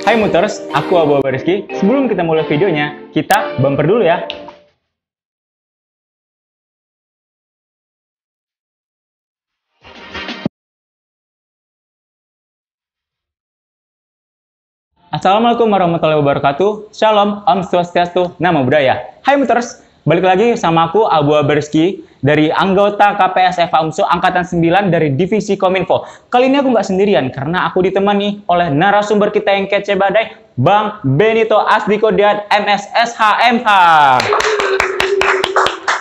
Hai Muters, aku Abu Rizky. Sebelum kita mulai videonya, kita bumper dulu ya. Assalamualaikum warahmatullahi wabarakatuh. Shalom, Om Swastiastu, Namo Buddhaya. Hai Muters, balik lagi sama aku Abu Rizky dari anggota KPS FA UMSU Angkatan 9 dari Divisi Kominfo. Kali ini aku nggak sendirian karena aku ditemani oleh narasumber kita yang kece badai, Bang Benito Asdikodiat MSSHMH.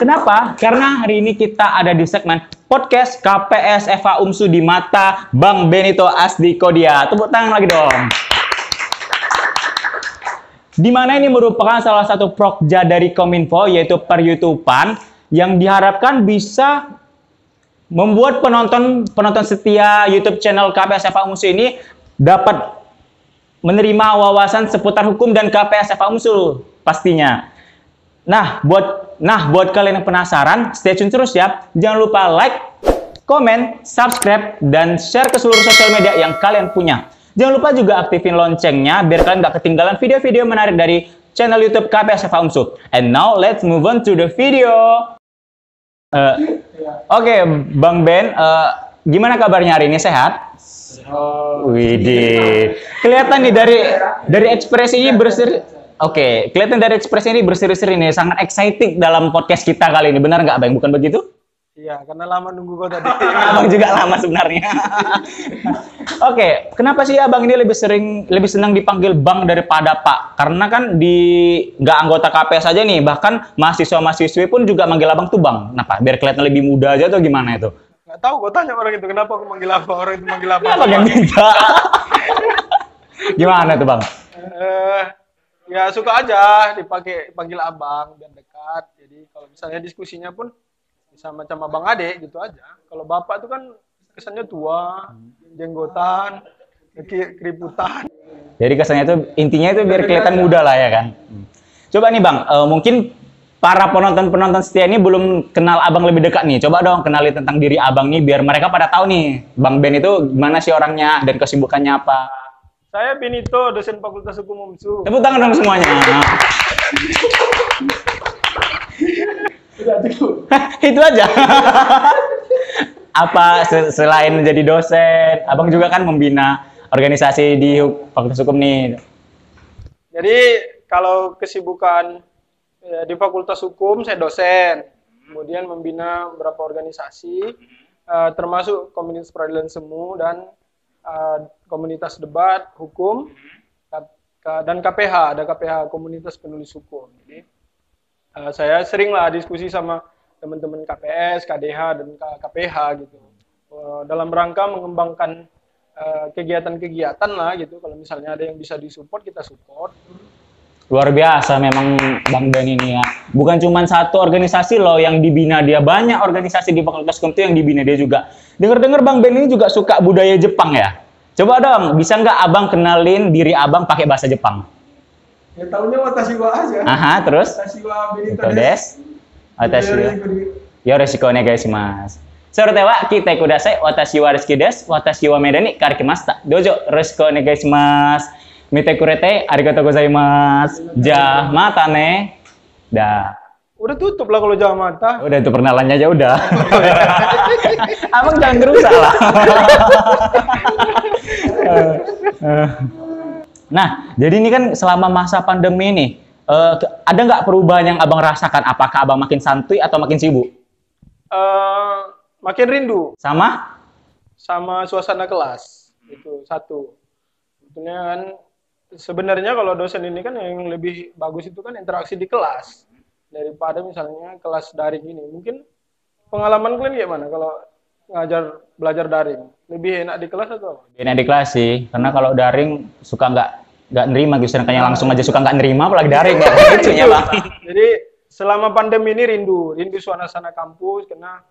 Kenapa? Karena hari ini kita ada di segmen podcast KPS FA UMSU di mata Bang Benito Asdikodiat. Tepuk tangan lagi dong. Di mana ini merupakan salah satu prokja dari Kominfo, yaitu per-YouTubean, yang diharapkan bisa membuat penonton setia YouTube channel KPS FA UMSU ini dapat menerima wawasan seputar hukum dan KPS FA UMSU pastinya. Nah, buat kalian yang penasaran, stay tune terus ya. Jangan lupa like, komen, subscribe, dan share ke seluruh sosial media yang kalian punya. Jangan lupa juga aktifin loncengnya biar kalian gak ketinggalan video-video menarik dari channel YouTube KPS FA UMSU. And now let's move on to the video. Oke, Bang Ben, gimana kabarnya hari ini? Sehat? Widih, kelihatan nih dari ekspresi ini berseri. Oke, kelihatan dari ekspresi ini berseri-seri nih, sangat excited dalam podcast kita kali ini. Benar nggak, Bang? Bukan begitu? Iya, karena lama nunggu kau tadi. Abang juga lama sebenarnya. Oke, kenapa sih Abang ini lebih senang dipanggil Bang daripada Pak? Karena kan nggak anggota KPS saja nih, bahkan mahasiswa-mahasiswi pun juga manggil Abang tuh Bang. Kenapa? Biar kelihatan lebih muda aja atau gimana itu? Nggak tahu, kau tanya orang itu kenapa aku manggil apa, orang itu manggil apa. Kenapa yang minta? Gimana tuh Bang? Ya suka aja panggil abang biar dekat. Jadi kalau misalnya diskusinya pun bisa macam abang adik gitu aja. Kalau bapak itu kan kesannya tua, jenggotan, keriputan. Jadi kesannya itu intinya itu biar kelihatan muda lah ya kan. Coba nih Bang, mungkin para penonton setia ini belum kenal Abang lebih dekat nih. Coba dong kenali tentang diri Abang nih biar mereka pada tahu nih Bang Ben itu gimana sih orangnya dan kesibukannya apa. Saya Benito, dosen Fakultas Hukum UMSU. Tepuk tangan dong semuanya. Itu aja. Apa selain menjadi dosen, Abang juga kan membina organisasi di Fakultas Hukum nih. Jadi kalau kesibukan di Fakultas Hukum saya dosen, kemudian membina beberapa organisasi, termasuk komunitas peradilan semu dan komunitas debat hukum dan KPH, ada KPH komunitas penulis hukum. Jadi saya seringlah diskusi sama teman-teman KPS, KDH dan KPH gitu, dalam rangka mengembangkan kegiatan-kegiatan lah gitu. Kalau misalnya ada yang bisa disupport, kita support. Luar biasa memang Bang Ben ini ya. Bukan cuma satu organisasi loh yang dibina dia, banyak organisasi di Fakultas Hukum itu yang dibina dia juga. Dengar-dengar Bang Ben ini juga suka budaya Jepang ya. Coba dong, bisa nggak Abang kenalin diri Abang pakai bahasa Jepang? Ya tahunya watashi wa aja. Aha, terus? Watashi wa Benito desu. Watashi wa. Yoroshiku onegaishimasu. Sorete wa kite kudasai. Watashi wa Rizky desu. Watashi wa Medani karikimashita. Dojo yoroshiku onegaishimasu. Mite kurete arigatou gozaimasu. Ja, mata ne. Dah. Udah tutup lah kalau jam mata. Udah itu perkenalannya aja udah. Abang jangan gerusak lah. Nah, jadi ini kan selama masa pandemi ini, ada nggak perubahan yang Abang rasakan? Apakah Abang makin santuy atau makin sibuk? Makin rindu. Sama? Sama suasana kelas. Itu satu. Sebetulnya kan, sebenarnya kalau dosen ini kan yang lebih bagus itu kan interaksi di kelas. Daripada misalnya kelas daring ini. Mungkin pengalaman kalian gimana kalau belajar daring? Lebih enak di kelas atau apa? Enak di kelas sih, karena kalau daring suka nggak nerima gitu, sedangkan langsung aja suka nggak nerima, apalagi daring ya, lucunya Bang. Jadi selama pandemi ini rindu suasana kampus karena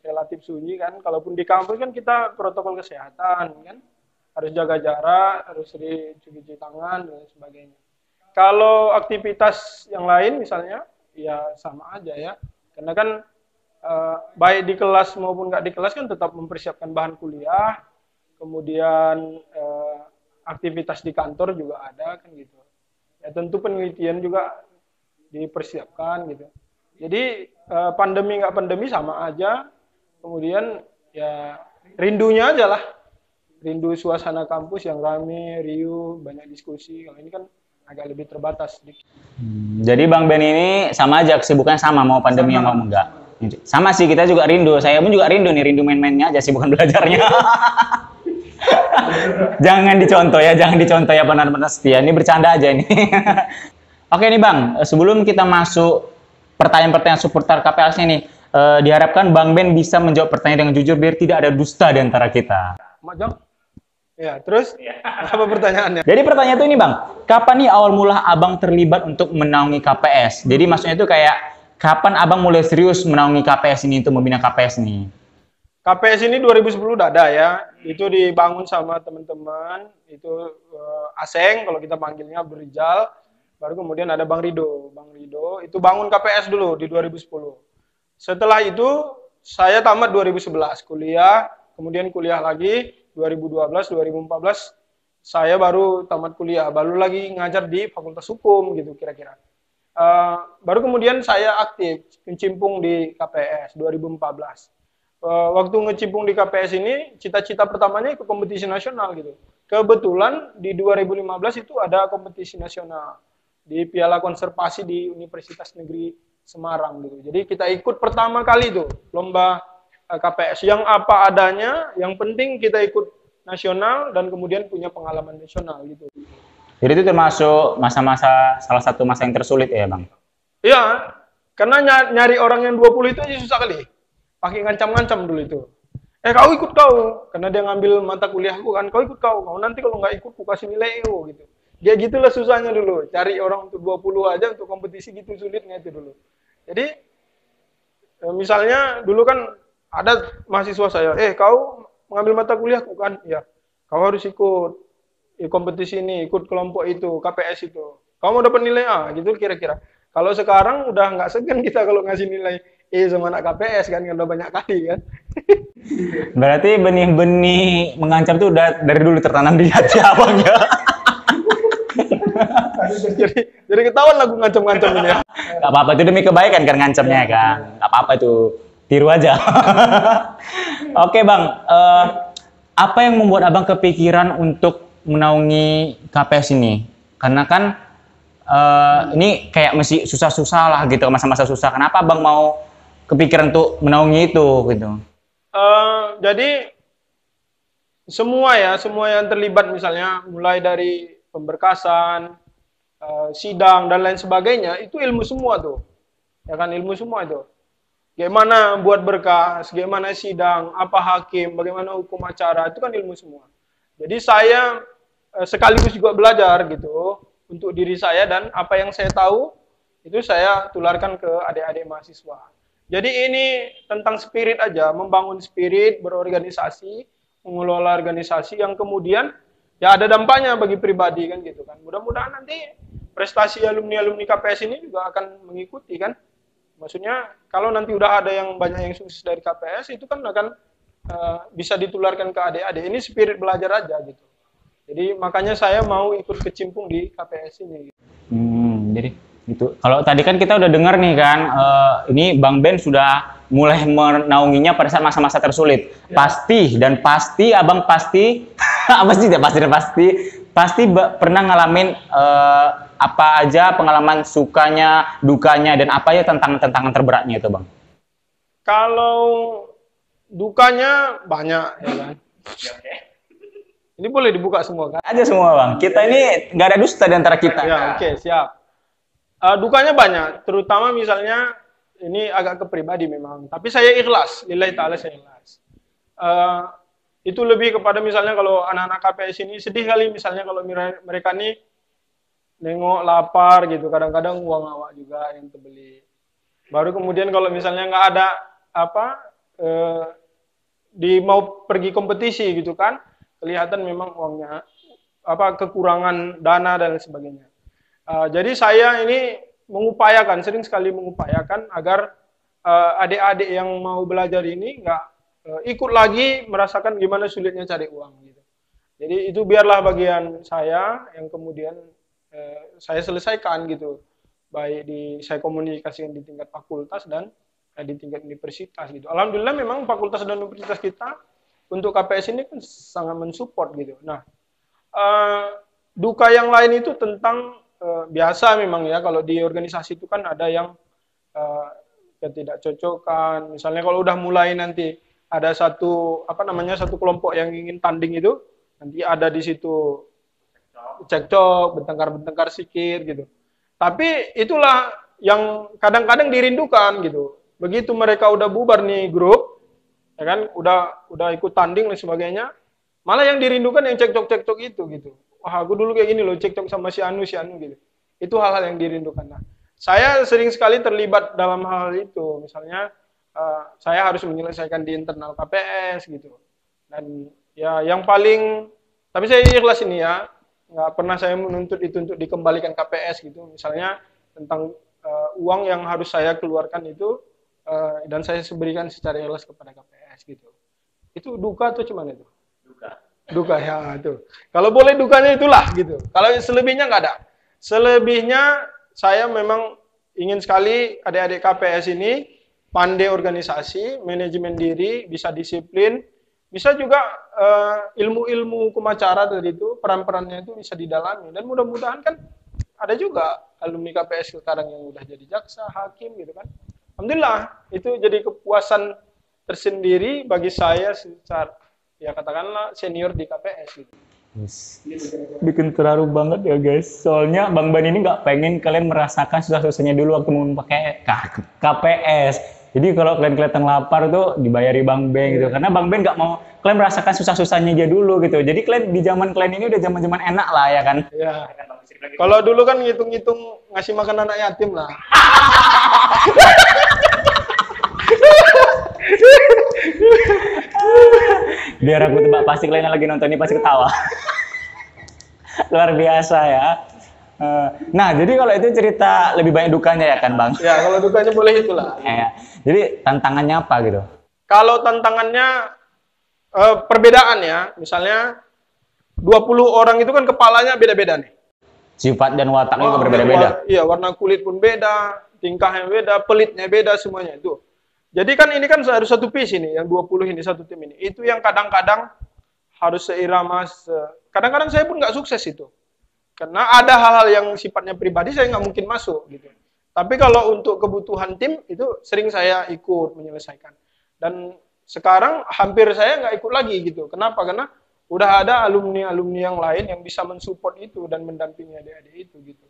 relatif sunyi kan. Kalaupun di kampus kan kita protokol kesehatan kan, harus jaga jarak, harus cuci tangan dan sebagainya. Kalau aktivitas yang lain misalnya, ya sama aja ya, karena kan baik di kelas maupun nggak di kelas kan tetap mempersiapkan bahan kuliah, kemudian aktivitas di kantor juga ada kan gitu. Ya tentu penelitian juga dipersiapkan gitu. Jadi pandemi nggak pandemi sama aja. Kemudian ya rindunya aja lah. Rindu suasana kampus yang rame, riuh, banyak diskusi. Kalau ini kan agak lebih terbatas sedikit. Jadi Bang Ben ini sama aja kesibukannya sama mau pandemi mau enggak. Sama sih kita juga rindu. Saya pun juga rindu nih, rindu main-mainnya aja sih bukan belajarnya. Jangan dicontoh ya benar-benar setia. Ini bercanda aja ini. Oke nih Bang, sebelum kita masuk pertanyaan-pertanyaan seputar KPLC nih, diharapkan Bang Ben bisa menjawab pertanyaan dengan jujur biar tidak ada dusta di antara kita. Majang? Ya, terus apa pertanyaannya? Jadi pertanyaan itu ini Bang, kapan nih awal mula Abang terlibat untuk menaungi KPS? Jadi maksudnya itu kayak kapan Abang mulai serius menaungi KPS ini untuk membina KPS nih? KPS ini 2010 udah ada ya, itu dibangun sama teman-teman, itu Aseng kalau kita panggilnya Abdul Rijal, baru kemudian ada Bang Rido itu bangun KPS dulu di 2010. Setelah itu saya tamat 2011 kuliah, kemudian kuliah lagi 2012, 2014 saya baru tamat kuliah, baru lagi ngajar di Fakultas Hukum gitu kira-kira. Baru kemudian saya aktif mencimpung di KPS 2014. Waktu ngecimpung di KPS ini, cita-cita pertamanya ikut kompetisi nasional gitu. Kebetulan di 2015 itu ada kompetisi nasional di Piala Konservasi di Universitas Negeri Semarang gitu. Jadi kita ikut pertama kali tuh lomba KPS yang apa adanya, yang penting kita ikut nasional dan kemudian punya pengalaman nasional gitu. Jadi itu termasuk masa-masa salah satu masa yang tersulit ya Bang? Iya, karena nyari orang yang 20 itu aja susah kali. Pakai ngancam-ngancam dulu itu. Kau ikut kau, karena dia ngambil mata kuliahku kan, kau ikut kau nanti kalau nggak ikut ku kasih nilai gitu. Dia gitulah susahnya dulu, cari orang untuk 20 aja untuk kompetisi gitu sulitnya itu dulu. Jadi misalnya dulu kan ada mahasiswa saya, kau mengambil mata kuliahku kan, ya kau harus ikut kompetisi ini, ikut kelompok itu, KPS itu. Kau mau dapat nilai A gitu kira-kira. Kalau sekarang udah nggak segan kita kalau ngasih nilai E sama anak KPS kan, udah banyak kali kan. Berarti benih-benih mengancam itu udah dari dulu tertanam di hati abang ya. jadi ketahuan lagu ngancam-ngancam ini ya. Gak apa-apa, itu demi kebaikan kan ngancamnya kan. Gak apa-apa itu, tiru aja. Oke Bang, apa yang membuat abang kepikiran untuk menaungi KPS ini? Karena kan ini kayak masih susah-susah lah gitu, masa-masa susah. Kenapa abang mau kepikiran untuk menaungi itu gitu? Jadi semua yang terlibat misalnya mulai dari pemberkasan, sidang dan lain sebagainya itu ilmu semua tuh, ya kan, ilmu semua itu. Bagaimana buat berkas, bagaimana sidang, apa hakim, bagaimana hukum acara, itu kan ilmu semua. Jadi saya sekaligus juga belajar gitu untuk diri saya, dan apa yang saya tahu itu saya tularkan ke adik-adik mahasiswa. Jadi ini tentang spirit aja, membangun spirit, berorganisasi, mengelola organisasi yang kemudian ya ada dampaknya bagi pribadi kan gitu kan. Mudah-mudahan nanti prestasi alumni-alumni KPS ini juga akan mengikuti kan. Maksudnya kalau nanti udah ada yang banyak yang sukses dari KPS itu kan akan bisa ditularkan ke adik-adik. Ini spirit belajar aja gitu. Jadi makanya saya mau ikut kecimpung di KPS ini. Jadi itu. Kalau tadi kan kita udah dengar nih kan, ini Bang Ben sudah mulai menaunginya pada saat masa-masa tersulit. Ya. Pasti abang pasti apa sih tidak pasti pernah ngalamin apa aja pengalaman sukanya, dukanya, dan apa ya tantangan terberatnya itu Bang? Kalau dukanya banyak ya kan. Ini boleh dibuka semua kan? Aja semua Bang. Kita ini nggak ada dusta di antara kita. Ya, oke, siap. Dukanya banyak, terutama misalnya ini agak ke pribadi memang. Tapi saya ikhlas, lillahi ta'ala saya ikhlas. Itu lebih kepada misalnya kalau anak-anak KPS ini sedih kali misalnya kalau mereka nih nengok lapar gitu, kadang-kadang uang awak juga yang terbeli. Baru kemudian kalau misalnya nggak ada mau pergi kompetisi gitu kan, kelihatan memang uangnya kekurangan dana dan sebagainya. Jadi saya ini sering sekali mengupayakan agar adik-adik yang mau belajar ini nggak ikut lagi merasakan gimana sulitnya cari uang gitu. Jadi itu biarlah bagian saya yang kemudian saya selesaikan gitu. Baik saya komunikasikan di tingkat fakultas dan di tingkat universitas gitu. Alhamdulillah memang fakultas dan universitas kita untuk KPS ini kan sangat mensupport gitu. Nah, duka yang lain itu tentang biasa memang ya, kalau di organisasi itu kan ada yang ketidakcocokan. Misalnya kalau udah mulai nanti ada satu satu kelompok yang ingin tanding itu, nanti ada di situ cekcok, bertengkar sikit gitu. Tapi itulah yang kadang-kadang dirindukan gitu. Begitu mereka udah bubar nih grup, ya kan, udah ikut tanding dan sebagainya, malah yang dirindukan yang cekcok-cekcok itu gitu. Wah, aku dulu kayak gini loh, cekcok sama si Anu gitu. Itu hal-hal yang dirindukan. Nah, saya sering sekali terlibat dalam hal itu. Misalnya saya harus menyelesaikan di internal KPS gitu. Dan ya yang paling, tapi saya ikhlas ini ya, nggak pernah saya menuntut itu untuk dikembalikan KPS gitu. Misalnya tentang uang yang harus saya keluarkan itu dan saya berikan secara ikhlas kepada KPS gitu. Itu duka atau cuman itu? Duka ya itu. Kalau boleh dukanya itulah gitu. Kalau selebihnya nggak ada. Selebihnya saya memang ingin sekali adik-adik KPS ini pandai organisasi, manajemen diri, bisa disiplin, bisa juga ilmu-ilmu hukum acara tadi itu, peran-perannya itu bisa didalami. Dan mudah-mudahan kan ada juga alumni KPS sekarang yang udah jadi jaksa, hakim gitu kan. Alhamdulillah, itu jadi kepuasan tersendiri bagi saya secara, ya katakanlah senior di KPS gitu. Bikin terharu banget ya guys. Soalnya Bang Ben ini nggak pengen kalian merasakan susah-susahnya dulu waktu mau pakai KPS. Jadi kalau kalian kelihatan lapar tuh dibayari Bang Ben gitu. Karena Bang Ben nggak mau kalian merasakan susah-susahnya aja dulu gitu. Jadi kalian di zaman kalian ini udah zaman-zaman enak lah ya kan. Ya. Kalau dulu kan ngitung-ngitung ngasih makan anak yatim lah. Biar aku tebak pasti kalian lagi nonton ini pasti ketawa. Luar biasa ya. Nah, jadi kalau itu cerita lebih banyak dukanya ya kan, Bang? Ya, kalau dukanya boleh itulah. Ya. Jadi tantangannya apa gitu? Kalau tantangannya perbedaan ya. Misalnya 20 orang itu kan kepalanya beda-beda nih. Sifat dan wataknya juga berbeda-beda. Iya, warna kulit pun beda, tingkahnya beda, pelitnya beda, semuanya itu. Jadi kan ini kan harus satu visi nih, yang 20 ini satu tim ini. Itu yang kadang-kadang harus seirama. Kadang-kadang saya pun nggak sukses itu. Karena ada hal-hal yang sifatnya pribadi saya nggak mungkin masuk gitu. Tapi kalau untuk kebutuhan tim itu sering saya ikut menyelesaikan. Dan sekarang hampir saya nggak ikut lagi gitu. Kenapa? Karena udah ada alumni-alumni yang lain yang bisa mensupport itu dan mendampingi adik-adik itu gitu.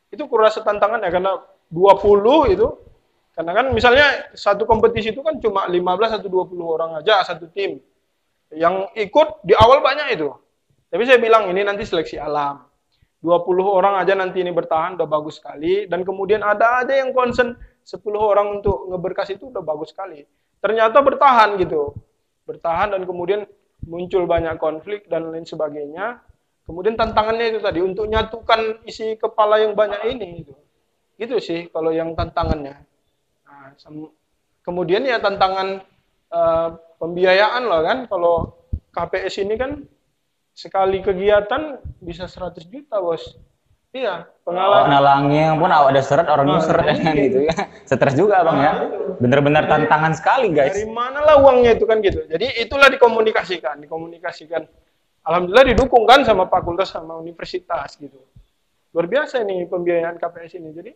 Itu kurasa tantangan ya, karena 20 itu. Karena kan misalnya satu kompetisi itu kan cuma 15 atau 20 orang aja satu tim. Yang ikut di awal banyak itu. Tapi saya bilang ini nanti seleksi alam. 20 orang aja nanti ini bertahan udah bagus sekali. Dan kemudian ada aja yang concern 10 orang untuk ngeberkas itu udah bagus sekali. Ternyata bertahan gitu. Bertahan dan kemudian muncul banyak konflik dan lain sebagainya. Kemudian tantangannya itu tadi untuk nyatukan isi kepala yang banyak ini gitu. Gitu sih kalau yang tantangannya. Nah, kemudian ya tantangan pembiayaan loh kan. Kalau KPS ini kan sekali kegiatan bisa 100 juta bos. Iya, pengalaman. Nalangnya pun ada seret, orangnya seret kan gitu ya. Stres juga Bang ya. Bener-bener tantangan sekali guys. Dari manalah uangnya itu kan gitu. Jadi itulah dikomunikasikan. Alhamdulillah didukung kan sama fakultas sama universitas gitu. Luar biasa ini pembiayaan KPS ini. Jadi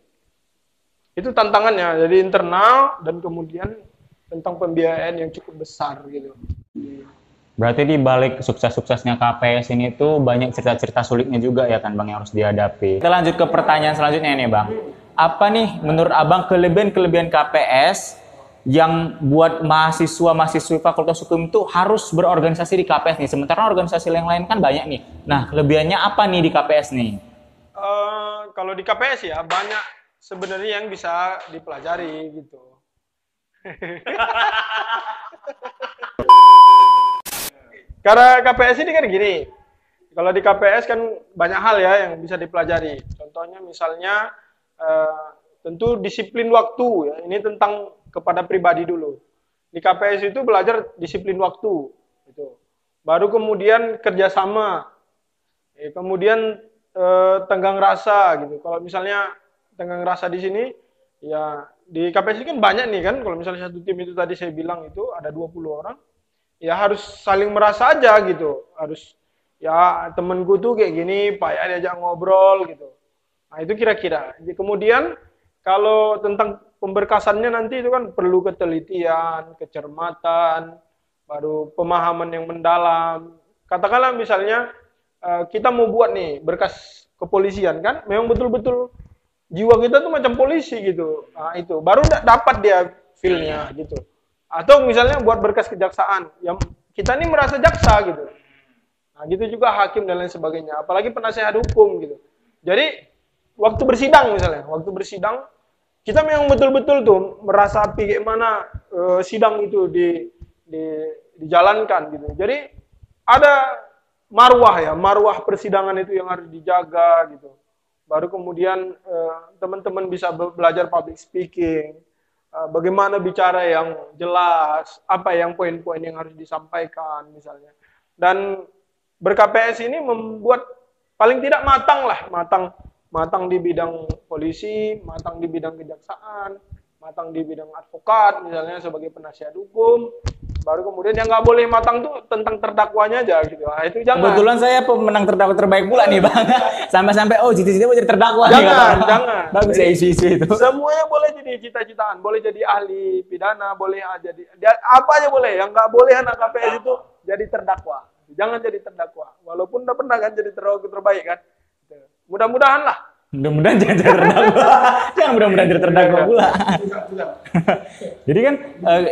itu tantangannya. Jadi internal dan kemudian tentang pembiayaan yang cukup besar gitu. Berarti di balik sukses-suksesnya KPS ini tuh banyak cerita-cerita sulitnya juga ya kan Bang yang harus dihadapi. Kita lanjut ke pertanyaan selanjutnya nih Bang. Apa nih menurut Abang kelebihan-kelebihan KPS yang buat mahasiswa-mahasiswi Fakultas Hukum itu harus berorganisasi di KPS nih? Sementara organisasi yang lain kan banyak nih. Nah, kelebihannya apa nih di KPS nih? Kalau di KPS ya banyak sebenarnya yang bisa dipelajari gitu. Karena KPS ini kan gini, kalau di KPS kan banyak hal ya yang bisa dipelajari. Contohnya misalnya tentu disiplin waktu ya. Ini tentang kepada pribadi dulu. Di KPS itu belajar disiplin waktu. Gitu. baru kemudian kerjasama, kemudian tenggang rasa gitu. Kalau misalnya tenggang rasa di sini, ya di KPS kan banyak nih kan, kalau misalnya satu tim itu tadi saya bilang itu ada 20 orang, ya harus saling merasa aja gitu, harus ya temenku tuh kayak gini, Pak ya diajak ngobrol gitu. Nah itu kira-kira. Kemudian kalau tentang pemberkasannya nanti itu kan perlu ketelitian, kecermatan, baru pemahaman yang mendalam. Katakanlah misalnya kita mau buat nih berkas kepolisian kan, memang betul-betul jiwa kita tuh macam polisi gitu. Nah itu baru dapat dia feel-nya gitu. Atau misalnya buat berkas kejaksaan, yang kita ini merasa jaksa gitu. Nah gitu juga hakim dan lain sebagainya. Apalagi penasehat hukum gitu. Jadi waktu bersidang misalnya, waktu bersidang kita memang betul-betul tuh merasapi gimana sidang itu dijalankan gitu. Jadi ada marwah persidangan itu yang harus dijaga gitu. Baru kemudian teman-teman bisa belajar public speaking, bagaimana bicara yang jelas, apa yang poin-poin yang harus disampaikan misalnya. Dan ber-KPS ini membuat paling tidak matang di bidang polisi, matang di bidang kejaksaan, matang di bidang advokat misalnya sebagai penasihat hukum. Baru kemudian yang nggak boleh matang tuh tentang terdakwanya aja gitu. Nah, itu jangan. Kebetulan saya pemenang terdakwa terbaik pula nih Bang. Sampai-sampai cita-cita mau jadi terdakwa. Jangan. Bagus ya isu-isu itu. Semuanya boleh jadi cita-citaan, boleh jadi ahli pidana, boleh jadi apa aja boleh. Yang nggak boleh anak KPS itu jadi terdakwa. Jangan jadi terdakwa. Walaupun udah pernah kan jadi terdakwa terbaik kan. Mudah-mudahan lah. Mudah-mudahan jangan jadi terdakwa. Jangan mudah-mudahan jadi terdakwa pula. Jadi kan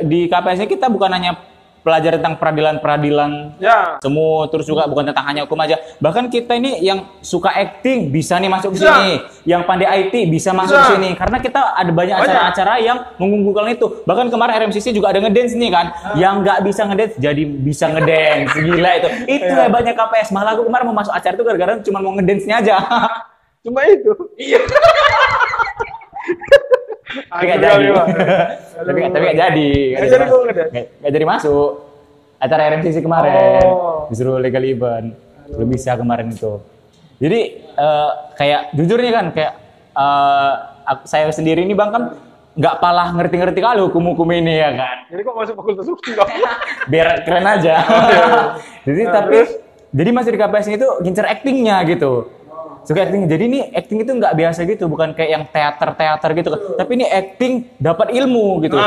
di KPS ini kita bukan hanya belajar tentang peradilan-peradilan semua, terus juga bukan tentang hanya hukum aja. Bahkan kita ini yang suka acting bisa nih masuk ke sini. Yang pandai IT bisa masuk ke sini. Karena kita ada banyak acara-acara yang mengunggulkan itu. Bahkan kemarin RMCC juga ada ngedance nih kan. Yang nggak bisa ngedance jadi bisa ngedance. Gila itu. Itu hebatnya KPS. Malah aku kemarin mau masuk acara itu gara-gara cuma mau ngedance-nya aja. Cuma itu. Iya. Tapi nggak jadi. Tapi nggak jadi. Nggak jadi masuk. Acara RMCC kemarin. Disuruh legal event. Belum bisa kemarin itu. Jadi kayak jujur nih kan kayak saya sendiri ini Bang kan nggak palah ngerti-ngerti kali hukum-hukum ini ya kan. Jadi kok masuk fakultas hukum? Biar keren aja. Jadi jadi masih di KPS itu gincar actingnya gitu. Suka acting. Jadi ini acting itu nggak biasa gitu, bukan kayak yang teater gitu. Tapi ini acting dapat ilmu gitu.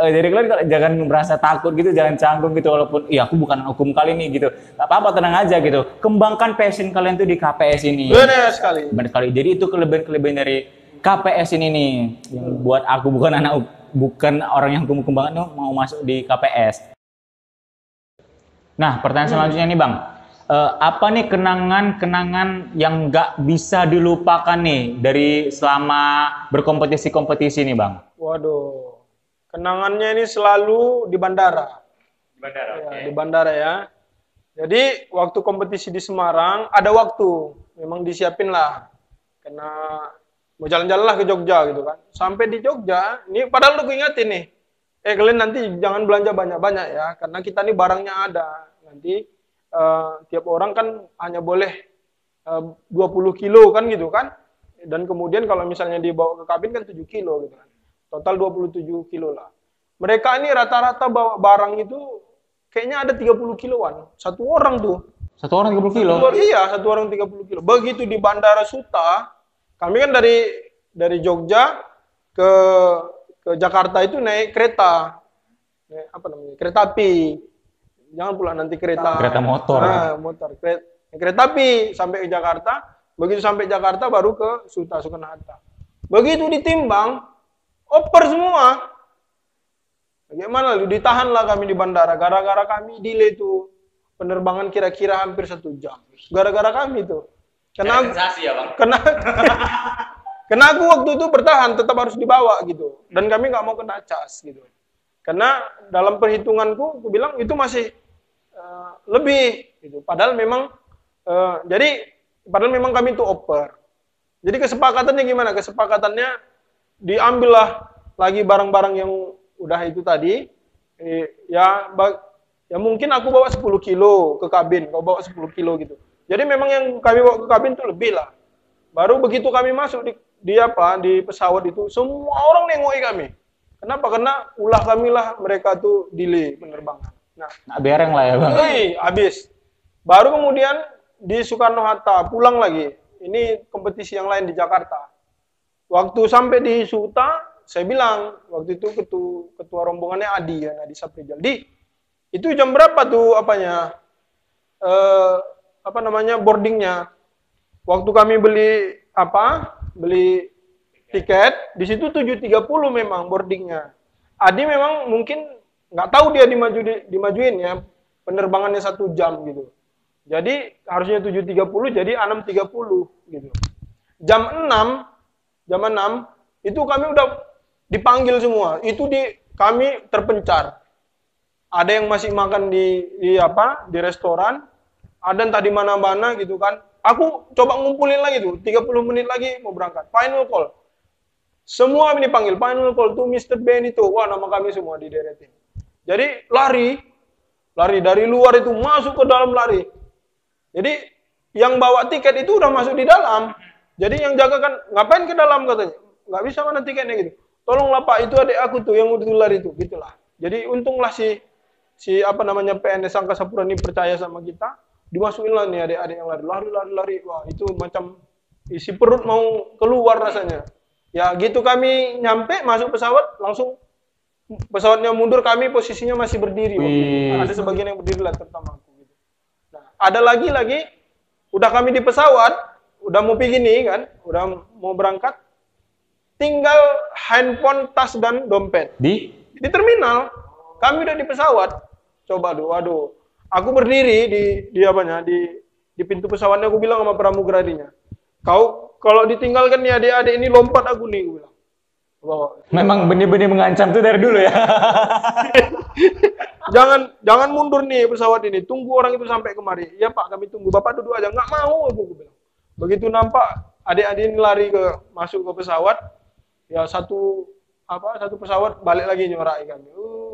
Jadi kalian jangan merasa takut gitu, jangan canggung gitu walaupun iya aku bukan hukum kali ini gitu. Gak apa-apa, tenang aja gitu. Kembangkan passion kalian tuh di KPS ini. Benar sekali. Benar sekali. Jadi itu kelebihan-kelebihan dari KPS ini nih. Yang buat aku bukan orang yang hukum banget tuh mau masuk di KPS. Nah, pertanyaan selanjutnya nih Bang. Apa nih kenangan-kenangan yang nggak bisa dilupakan nih dari selama berkompetisi-kompetisi nih Bang? Waduh, kenangannya ini selalu di bandara. Di bandara, ya, di bandara ya. Jadi waktu kompetisi di Semarang ada waktu, memang disiapin lah, karena mau jalan-jalan lah ke Jogja gitu kan. Sampai di Jogja, ini padahal udah gue ingetin nih, kalian nanti jangan belanja banyak-banyak ya, karena kita nih barangnya ada nanti. Tiap orang kan hanya boleh 20 kilo kan gitu kan, dan kemudian kalau misalnya dibawa ke kabin kan 7 kilo gitu kan, total 27 kilo lah. Mereka ini rata-rata bawa barang itu kayaknya ada 30 kiloan satu orang tuh. Satu orang 30 kilo? Iya, satu orang 30 kilo. Begitu di Bandara Suta, kami kan dari Jogja ke Jakarta itu naik kereta, kereta api. Jangan pula nanti kereta motor. Kereta api sampai ke Jakarta. Begitu sampai Jakarta baru ke Soekarno-Hatta. Begitu ditimbang, oper semua. Bagaimana lu? Ditahanlah kami di bandara. Gara-gara kami delay tuh penerbangan kira-kira hampir 1 jam. Gara-gara kami tuh. Karena sensasi ya Bang. Karena aku waktu itu bertahan, tetap harus dibawa gitu. Dan kami nggak mau kena cas gitu. Karena dalam perhitunganku, aku bilang itu masih lebih, gitu. Padahal memang memang kami itu oper. Jadi kesepakatannya gimana? Kesepakatannya diambillah lagi barang-barang yang udah itu tadi, Ya mungkin aku bawa 10 kilo ke kabin, kau bawa 10 kilo gitu. Jadi memang yang kami bawa ke kabin itu lebih lah. Baru begitu kami masuk di pesawat itu, semua orang nengoki kami. Kenapa? Karena ulah kami lah mereka tuh delay penerbangan. Nah, bereng lah ya Bang. Habis. Baru kemudian di Soekarno-Hatta pulang lagi. Ini kompetisi yang lain di Jakarta. Waktu sampai di Suta, saya bilang waktu itu ketua rombongannya Adi ya, Adi Saprijal. Itu jam berapa tuh boardingnya? Waktu kami beli tiket, di situ 7.30 memang boardingnya. Adi memang mungkin nggak tahu dia dimajuin ya, penerbangannya 1 jam gitu. Jadi harusnya 7.30 jadi 6.30 gitu. Jam 6 itu kami udah dipanggil semua. Itu kami terpencar. Ada yang masih makan di restoran, ada entah di mana-mana gitu kan. Aku coba ngumpulin lagi tuh, 30 menit lagi mau berangkat. Final call. Semua ini panggil, final call tuh Mr. Ben itu. Wah, nama kami semua dideretin. Jadi lari dari luar itu masuk ke dalam lari. Jadi yang bawa tiket itu udah masuk di dalam. Jadi yang jaga kan ngapain ke dalam katanya. Nggak bisa mana tiketnya gitu. Tolonglah Pak, itu adik aku tuh yang udah lari itu, gitulah. Jadi untunglah si PNS Angkasa Pura ini percaya sama kita. Dimasukin lah nih adik-adik yang lari. Wah, itu macam isi perut mau keluar rasanya. Ya gitu kami nyampe masuk pesawat langsung pesawatnya mundur, kami posisinya masih berdiri. Ada sebagian yang berdiri lah terutama aku gitu. Nah, ada lagi udah kami di pesawat, udah mau pergi nih kan, udah mau berangkat. Tinggal handphone, tas dan dompet di terminal. Kami udah di pesawat. Coba waduh. Aku berdiri di pintu pesawatnya, aku bilang sama pramugarinya, "Kau kalau ditinggalkan nih adik-adik ini lompat aku nih," aku bilang. Memang benih-benih mengancam tuh dari dulu ya. Jangan mundur nih pesawat ini. Tunggu orang itu sampai kemari. "Iya Pak, kami tunggu. Bapak duduk aja." "Nggak mau," aku bilang. Begitu nampak adik-adik ini lari masuk ke pesawat, ya satu pesawat balik lagi nyorai kami.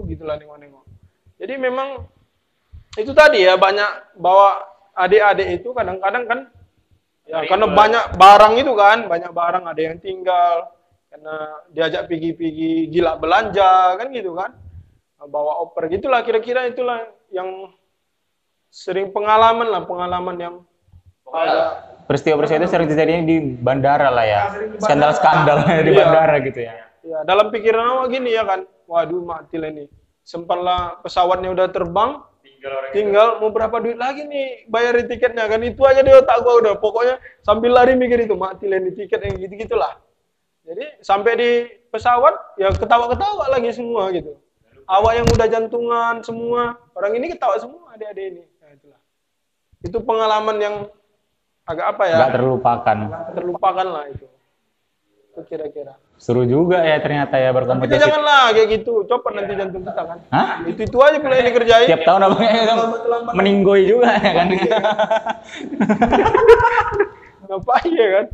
Gitulah nengok-nengok. Jadi memang itu tadi ya, banyak bawa adik-adik itu kadang-kadang kan ya karena banyak barang itu kan, banyak barang, ada yang tinggal karena diajak pergi gila belanja kan gitu kan. Bawa oper gitulah, kira-kira itulah yang sering pengalaman yang ada. Peristiwa-peristiwa itu sering terjadi di bandara lah ya. Skandal-skandal di bandara gitu ya. Ya, dalam pikiran awak gini ya kan. Waduh, mati lah ini. Sempatlah pesawatnya udah terbang, tinggal mau berapa duit lagi nih bayarin tiketnya kan. Itu aja di otak gua udah. Pokoknya sambil lari mikir itu, mati lah ini tiket yang gitu-gitulah. Jadi sampai di pesawat ya ketawa-ketawa lagi semua gitu. Awak yang udah jantungan semua, orang ini ketawa semua, adik-adik ini. Nah, itulah. Itu pengalaman yang agak apa ya? Nggak terlupakan. Nggak terlupakan lah itu. Itu kira-kira. Seru juga ya ternyata ya berkompetisi. Tapi janganlah kayak gitu, copot nanti jantung kita kan. Hah? Itu aja pula yang dikerjain. Tiap tahun abangnya meninggoy juga ya kan. Ngapain ya kan?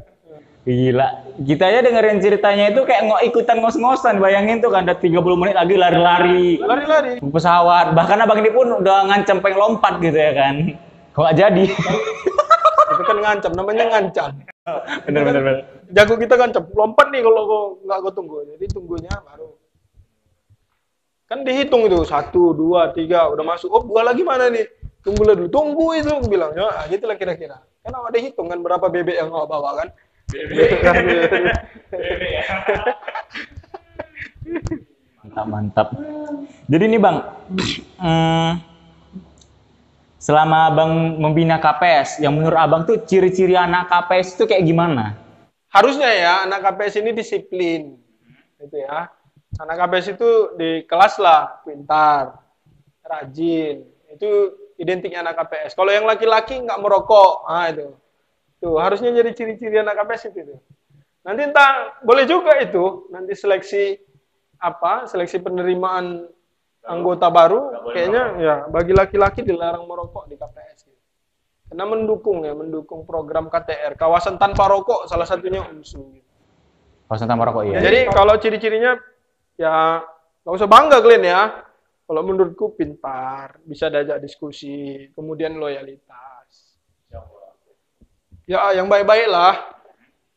Gila. Kita aja dengerin ceritanya itu kayak ikutan ngos-ngosan. Bayangin tuh kan ada 30 menit lagi lari-lari. Pesawat. Bahkan abang ini pun udah ngancam pengen lompat gitu ya kan. Kok nggak jadi? Itu kan ngancam, namanya ngancam. Bener. Jago kita ngancam, lompat nih kalau nggak kau tunggu. Jadi tunggunya baru. Kan dihitung itu, 1, 2, 3, udah masuk. Oh, 2 lagi mana nih? Tunggulah dulu. Tunggu itu, aku bilang. Ya, gitulah kira-kira. Kan awak dihitung kan berapa bebek yang kau bawa kan? Bebek. Mantap. Jadi nih Bang, selama Abang membina KPS, yang menurut Abang tuh ciri-ciri anak KPS itu kayak gimana? Harusnya ya, anak KPS ini disiplin. Gitu ya. Anak KPS itu di kelas lah, pintar, rajin. Itu identiknya anak KPS. Kalau yang laki-laki nggak merokok, itu. Tuh, harusnya jadi ciri-ciri anak KPS itu. Nanti entah, boleh juga itu. Nanti seleksi penerimaan anggota baru, kayaknya ya bagi laki-laki dilarang merokok di KPS. Karena mendukung program KTR, kawasan tanpa rokok, salah satunya UNSU. Kawasan tanpa rokok, iya. Jadi kalau ciri-cirinya, ya nggak usah bangga kalian ya. Kalau menurutku pintar, bisa diajak diskusi, kemudian loyalitas. Ya, yang baik-baik lah.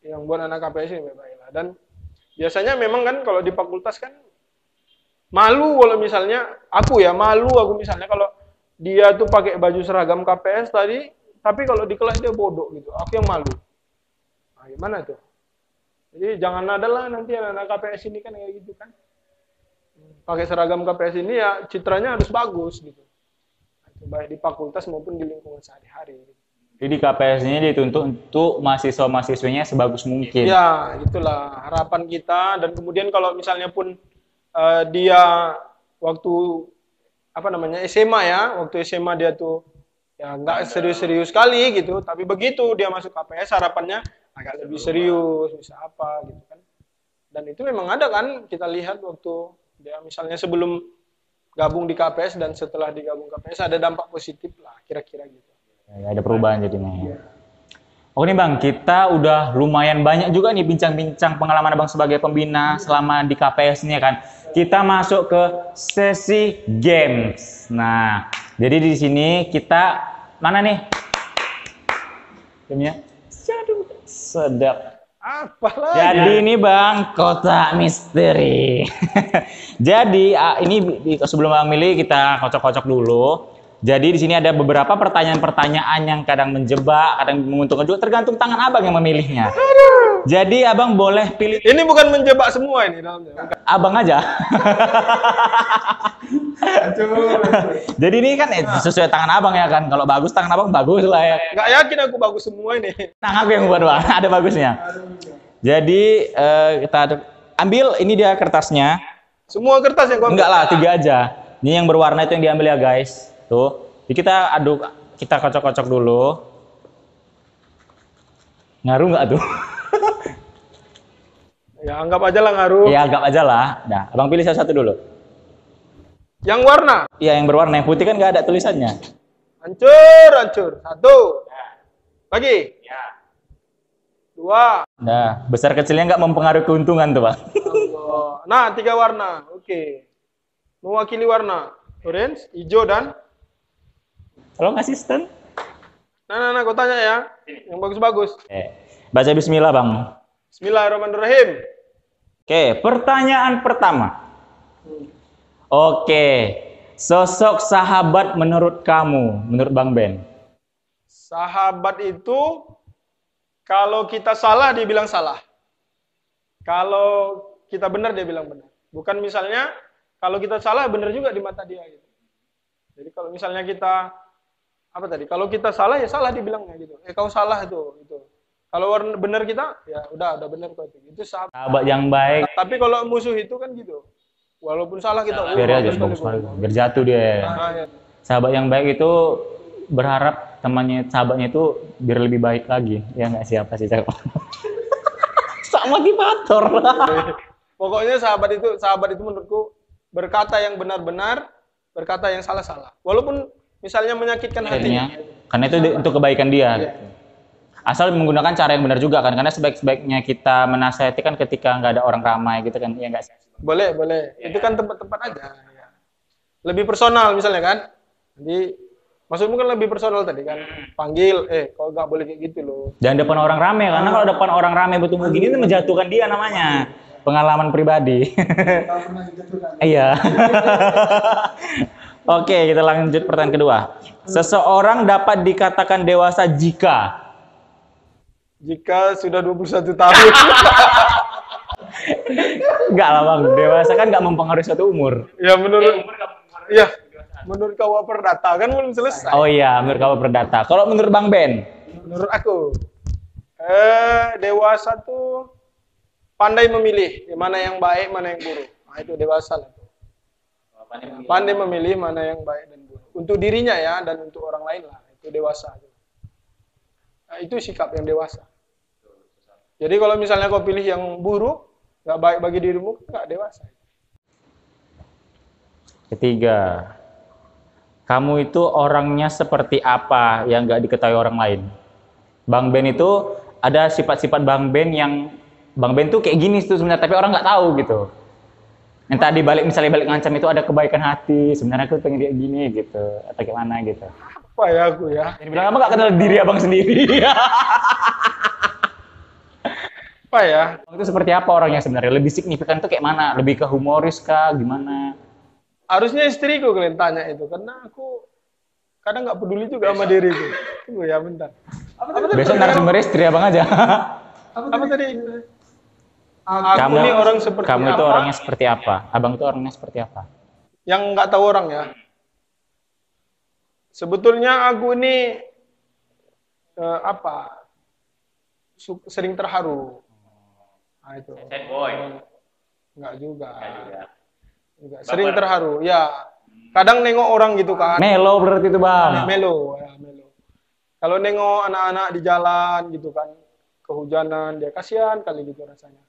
Yang buat anak KPS ini baik-baik lah. Dan biasanya memang kan kalau di fakultas kan malu kalau misalnya malu aku misalnya kalau dia tuh pakai baju seragam KPS tadi, tapi kalau di kelas dia bodoh gitu. Aku yang malu. Nah, gimana tuh? Jadi jangan ada lah nanti anak KPS ini kan kayak gitu kan. Pakai seragam KPS ini ya citranya harus bagus gitu. Baik di fakultas maupun di lingkungan sehari-hari. Jadi KPS ini dituntut untuk mahasiswa-mahasiswanya sebagus mungkin. Ya, itulah harapan kita. Dan kemudian kalau misalnya pun dia waktu SMA ya, waktu SMA dia tuh ya nggak serius-serius sekali gitu. Tapi begitu dia masuk KPS harapannya agak lebih serius, bisa apa gitu kan. Dan itu memang ada kan kita lihat waktu dia misalnya sebelum gabung di KPS dan setelah digabung KPS ada dampak positif lah kira-kira gitu. Ya, ada perubahan jadinya. Oke nih Bang, kita udah lumayan banyak juga nih bincang-bincang pengalaman Abang sebagai pembina selama di KPS ini ya kan. Kita masuk ke sesi games. Nah, jadi di sini kita mana nih? Gamenya? Aduh, sedap. Apalah. Jadi ini Bang, kotak misteri. Jadi ini sebelum Bang milih kita kocok-kocok dulu. Jadi di sini ada beberapa pertanyaan-pertanyaan yang kadang menjebak, kadang menguntungkan juga tergantung tangan Abang yang memilihnya. Jadi Abang boleh pilih. Ini bukan menjebak semua ini dalamnya. Abang aja. Jadi ini kan sesuai tangan Abang ya kan. Kalau bagus tangan Abang bagus lah ya. Nggak yakin aku bagus semua ini. Tangan aku yang buat Bang, ada bagusnya. Jadi kita ambil ini dia kertasnya. Semua kertas yang gua ambil? Enggak lah, 3 aja. Ini yang berwarna itu yang diambil ya guys. Tuh. Jadi kita aduk, kita kocok-kocok dulu. Ngaruh nggak tuh? Ya anggap aja lah ngaruh. Ya anggap aja lah. Nah, Abang pilih satu dulu. Yang warna? Iya yang berwarna, yang putih kan nggak ada tulisannya. Hancur. 1. Lagi. 2. Nah, besar kecilnya nggak mempengaruhi keuntungan tuh Bang. Nah, 3 warna. Oke. Mewakili warna orange, hijau, dan Tolong asisten. Nah, gue tanya ya. Yang bagus-bagus. Baca bismillah Bang. Bismillahirrahmanirrahim. Oke, pertanyaan pertama. Oke, sosok sahabat menurut kamu, menurut Bang Ben? Sahabat itu kalau kita salah dia bilang salah. Kalau kita benar dia bilang benar. Bukan misalnya kalau kita salah benar juga di mata dia gitu. Jadi kalau misalnya kita kalau kita salah ya salah dibilangnya gitu. Kau salah itu. Kalau benar kita ya udah benar kok itu. Itu Sahabat yang baik. Tapi kalau musuh itu kan gitu. Walaupun salah kita Biar aja biar jatuh dia. Ya. Sahabat yang baik itu berharap sahabatnya itu biar lebih baik lagi. Ya nggak siapa sih cakap. Sama motivator. Pokoknya sahabat itu menurutku berkata yang benar-benar, berkata yang salah-salah. Walaupun misalnya menyakitkan hatinya. Karena itu untuk kebaikan dia. Gitu. Asal menggunakan cara yang benar juga kan. Karena sebaik-baiknya kita menasihati kan ketika nggak ada orang ramai gitu kan. Ya nggak sih? Boleh. Ya. Itu kan tempat-tempat aja. Ya. Lebih personal misalnya kan. Jadi maksudmu kan lebih personal tadi kan. Panggil, kau nggak boleh kayak gitu loh. Jangan depan orang ramai. Karena kalau depan orang ramai bertemu gini itu menjatuhkan dia namanya. Pengalaman pribadi. Iya. Oke, kita lanjut pertanyaan kedua. Seseorang dapat dikatakan dewasa jika sudah 21 tahun. Enggak lah Bang, dewasa kan nggak mempengaruhi suatu umur. Ya menurut KUA Perdata kan belum selesai. Oh iya, menurut KUA Perdata. Kalau menurut Bang Ben? Menurut aku dewasa tuh pandai memilih mana yang baik, mana yang buruk. Nah, itu dewasa lah. Pandai memilih mana yang baik dan buruk. Untuk dirinya ya dan untuk orang lain lah. Itu dewasa. Nah, itu sikap yang dewasa. Jadi kalau misalnya kau pilih yang buruk, nggak baik bagi dirimu, nggak dewasa. Ketiga, kamu itu orangnya seperti apa yang nggak diketahui orang lain? Bang Ben itu ada sifat-sifat Bang Ben yang Bang Ben tuh kayak gini tuh sebenarnya, tapi orang nggak tahu gitu. Yang tadi balik misalnya balik ngancam itu ada kebaikan hati. Sebenarnya aku pengen kayak gini gitu atau gimana gitu. Apa ya aku ya? Jadi bilang apa gak kenal diri abang sendiri. Apa ya? Itu seperti apa orangnya sebenarnya? Lebih signifikan tuh kayak mana? Lebih ke humoris kah? Gimana? Harusnya istriku kalian tanya itu, karena aku kadang nggak peduli juga sama diriku. Tunggu ya, bentar. Besok narasumber istri abang aja. Apa tadi? Aku ini orang seperti kamu itu apa? orangnya seperti apa? Abang itu orangnya seperti apa? Yang nggak tahu orang ya. Sebetulnya aku ini sering terharu. Nah, itu. Sad boy. Enggak juga. Enggak. Sering terharu. Ya. Kadang nengok orang gitu kan. Melo berarti itu bang. Melo, ya melo. Kalau nengok anak-anak di jalan gitu kan, kehujanan, dia kasihan kali gitu rasanya.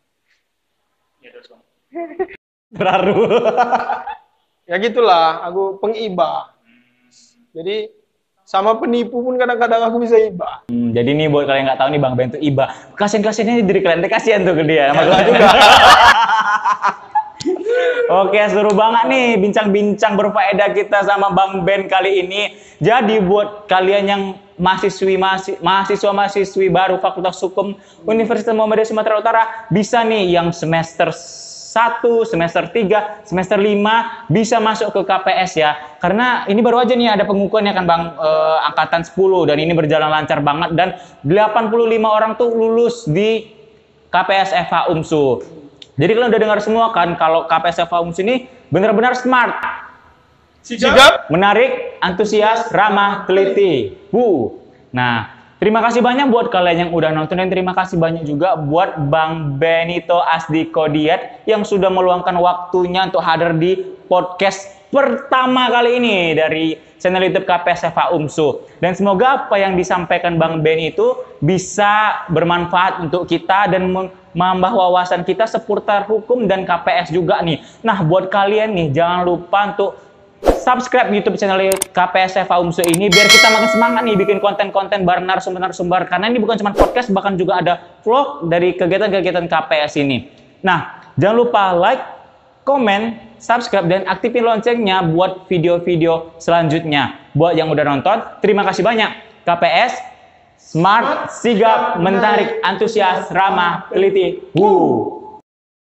Terharu. Ya gitulah, aku pengiba. Jadi sama penipu pun kadang-kadang aku bisa iba. Jadi nih buat kalian nggak tahu nih Bang Ben tuh iba. Kasian-kasiannya diri kalian, kasian tuh ke dia. Ya, juga. Oke, seru banget nih bincang-bincang berfaedah kita sama Bang Ben kali ini. Jadi buat kalian yang mahasiswa-mahasiswi baru Fakultas Hukum Universitas Muhammadiyah Sumatera Utara, bisa nih yang semester 1, semester 3, semester 5 bisa masuk ke KPS ya. Karena ini baru aja nih ada pengukuhannya kan Bang, angkatan 10 dan ini berjalan lancar banget dan 85 orang tuh lulus di KPS FH UMSU. Jadi kalian udah dengar semua kan kalau KPS FH UMSU ini benar-benar smart, Sigap, menarik, antusias, ramah, teliti. Nah, terima kasih banyak buat kalian yang udah nonton dan terima kasih banyak juga buat Bang Benito Asdiko Diet yang sudah meluangkan waktunya untuk hadir di podcast pertama kali ini dari channel YouTube KPS FH UMSU. Dan semoga apa yang disampaikan Bang Ben itu bisa bermanfaat untuk kita dan menambah wawasan kita seputar hukum dan KPS juga nih. Nah, buat kalian nih jangan lupa untuk subscribe YouTube channel KPS FH UMSU ini biar kita makin semangat nih bikin konten-konten bareng narasumber-narasumber karena ini bukan cuma podcast, bahkan juga ada vlog dari kegiatan-kegiatan KPS ini. Nah, jangan lupa like, komen, subscribe dan aktifin loncengnya buat video-video selanjutnya. Buat yang udah nonton, terima kasih banyak. KPS smart, sigap, menarik, antusias, ramah, teliti.